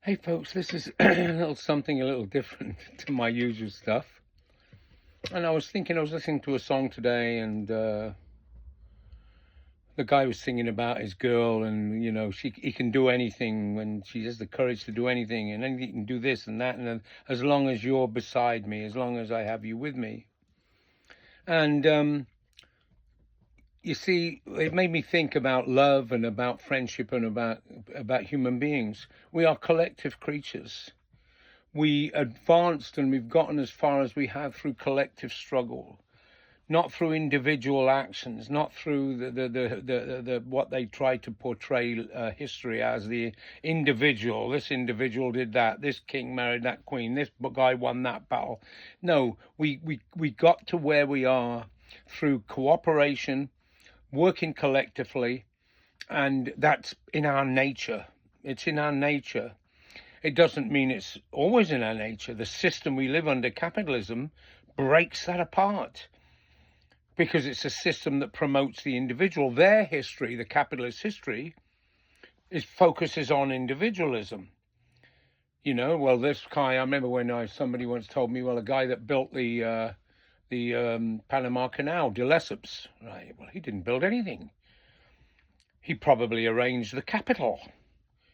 Hey folks, this is a little different to my usual stuff. And I was listening to a song today, and the guy was singing about his girl, and he can do anything when she has the courage to do anything, and then he can do this and that, and then, as long as you're beside me, as long as I have you with me. And you see, it made me think about love and about friendship and about human beings. We are collective creatures. We advanced and we've gotten as far as we have through collective struggle, not through individual actions, not through the what they try to portray history as, the individual. This individual did that. This king married that queen. This guy won that battle. No, we got to where we are through cooperation, working collectively, and that's in our nature. It's in our nature. It doesn't mean it's always in our nature. The system we live under, capitalism, breaks that apart because it's a system that promotes the individual. Their history, the capitalist history, focuses on individualism. Well, this guy, I remember when somebody once told me, well, a guy that built the Panama Canal, de Lesseps, right? Well, he didn't build anything. He probably arranged the capital.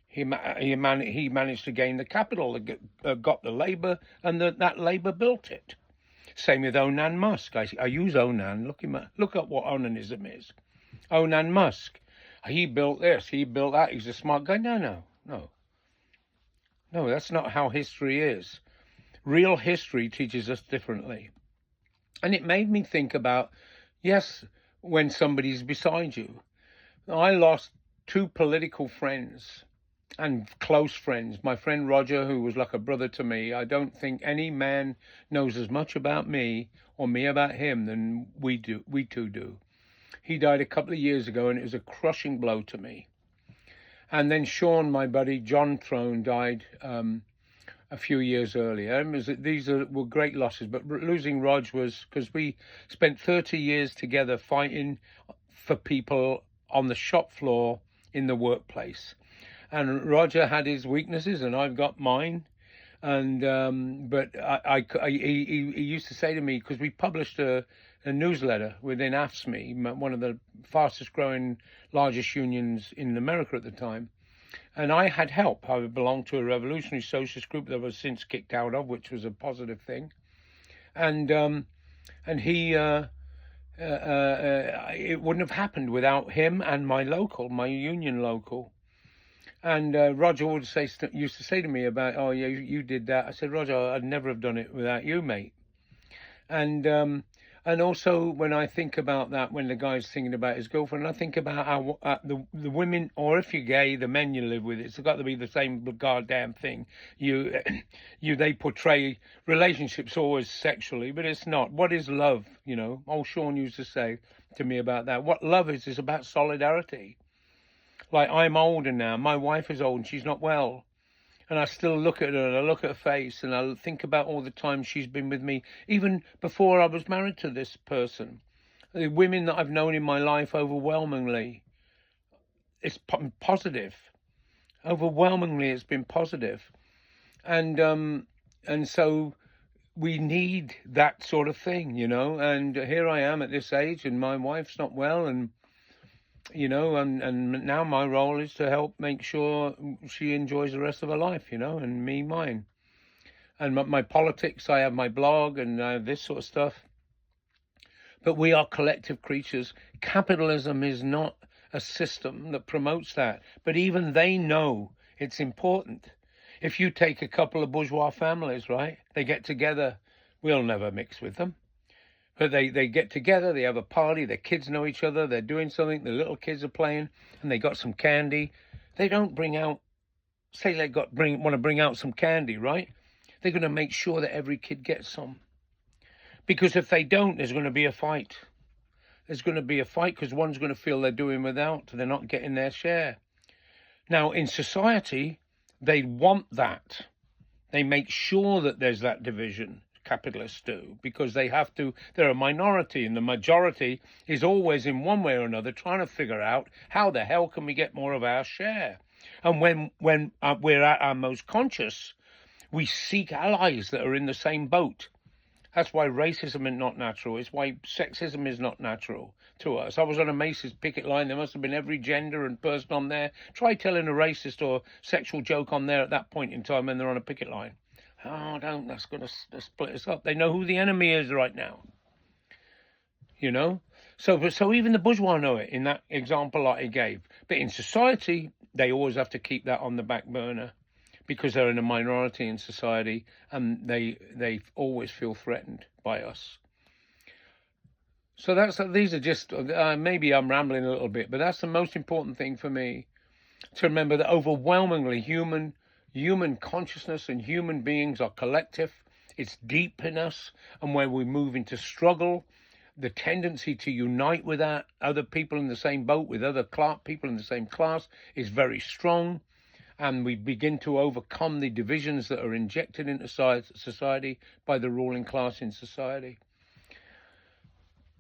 He managed to gain the capital, got the labor, and that labor built it. Same with Onan Musk. I use Onan. Look at what Onanism is. Onan Musk. He built this. He built that. He's a smart guy. No. That's not how history is. Real history teaches us differently. And it made me think about, yes, when somebody's beside you. I lost two political friends and close friends. My friend Roger, who was like a brother to me. I don't think any man knows as much about me or me about him than we two do. He died a couple of years ago, and it was a crushing blow to me. And then Sean, my buddy, John Throne, died a few years earlier. These were great losses, but losing Rog was because we spent 30 years together fighting for people on the shop floor in the workplace. And Roger had his weaknesses, and I've got mine. And but he used to say to me, because we published a newsletter within AFSCME, one of the fastest growing, largest unions in America at the time. And I had help. I belonged to a revolutionary socialist group that I was since kicked out of, which was a positive thing. And he, it wouldn't have happened without him and my union local. And Roger used to say to me about, oh, yeah, you did that. I said, Roger, I'd never have done it without you, mate. And also when I think about that, when the guy's thinking about his girlfriend, I think about how the women, or if you're gay, the men you live with, it's got to be the same goddamn thing. They portray relationships always sexually, but it's not. What is love? Old Sean used to say to me about that. What love is about solidarity. Like, I'm older now. My wife is old and she's not well. And I still look at her and I look at her face and I think about all the time she's been with me, even before I was married to this person. The women that I've known in my life, overwhelmingly, it's positive. Overwhelmingly, it's been positive. And so we need that sort of thing, And here I am at this age and my wife's not well, and and now my role is to help make sure she enjoys the rest of her life, and me, mine. And my politics, I have my blog and this sort of stuff. But we are collective creatures. Capitalism is not a system that promotes that. But even they know it's important. If you take a couple of bourgeois families, right, they get together, we'll never mix with them. But they get together, they have a party, their kids know each other, they're doing something, the little kids are playing, and they got some candy. They don't want to bring out some candy, right? They're going to make sure that every kid gets some. Because if they don't, there's going to be a fight. There's going to be a fight because one's going to feel they're doing without, they're not getting their share. Now, in society, they want that. They make sure that there's that division. Capitalists do, because they have to. They're a minority, and the majority is always in one way or another trying to figure out how the hell can we get more of our share. And when we're at our most conscious, we seek allies that are in the same boat. That's why racism is not natural. It's why sexism is not natural to us. I was on a Macy's picket line. There must have been every gender and person on there. Try telling a racist or sexual joke on there at that point in time when they're on a picket line. Oh, don't. That's going to split us up. They know who the enemy is right now. You know? So even the bourgeois know it in that example that I gave. But in society, they always have to keep that on the back burner, because they're in a minority in society, and they always feel threatened by us. So these are just, maybe I'm rambling a little bit, but that's the most important thing for me, to remember that overwhelmingly human consciousness and human beings are collective. It's deep in us, and when we move into struggle, the tendency to unite with other people in the same boat, with other people in the same class, is very strong. And we begin to overcome the divisions that are injected into society by the ruling class in society.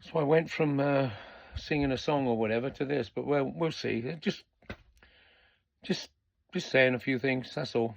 So I went from singing a song or whatever to this, but we'll see. Just saying a few things, that's all.